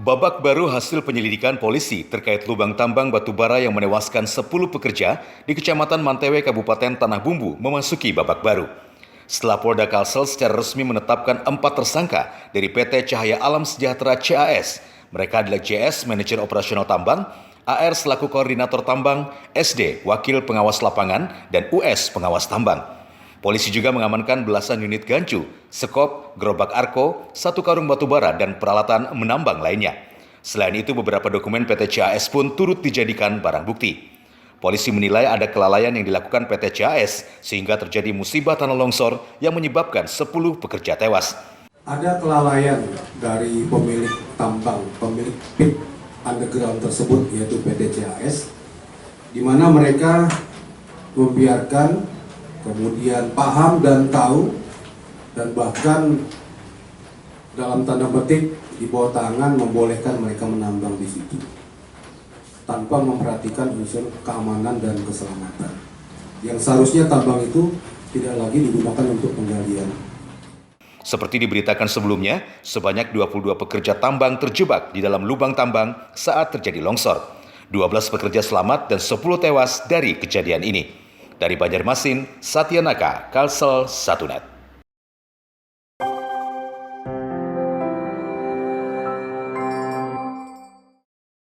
Babak baru hasil penyelidikan polisi terkait lubang tambang batubara yang menewaskan 10 pekerja di Kecamatan Mantewe, Kabupaten Tanah Bumbu memasuki babak baru. Setelah Polda Kalsel secara resmi menetapkan 4 tersangka dari PT Cahaya Alam Sejahtera CAS. Mereka adalah JS, Manajer Operasional Tambang, AR selaku Koordinator Tambang, SD, Wakil Pengawas Lapangan, dan US Pengawas Tambang. Polisi juga mengamankan belasan unit gancu, sekop, gerobak arko, 1 karung batubara, dan peralatan menambang lainnya. Selain itu, beberapa dokumen PT CAS pun turut dijadikan barang bukti. Polisi menilai ada kelalaian yang dilakukan PT CAS sehingga terjadi musibah tanah longsor yang menyebabkan 10 pekerja tewas. Ada kelalaian dari pemilik tambang, pemilik pit underground tersebut, yaitu PT CAS, di mana mereka membiarkan, kemudian paham dan tahu, dan bahkan dalam tanda petik di bawah tangan membolehkan mereka menambang di situ tanpa memperhatikan unsur keamanan dan keselamatan. Yang seharusnya tambang itu tidak lagi digunakan untuk penggalian. Seperti diberitakan sebelumnya, sebanyak 22 pekerja tambang terjebak di dalam lubang tambang saat terjadi longsor. 12 pekerja selamat dan 10 tewas dari kejadian ini. Dari Banjarmasin, Satya Naka, Kalsel 1net.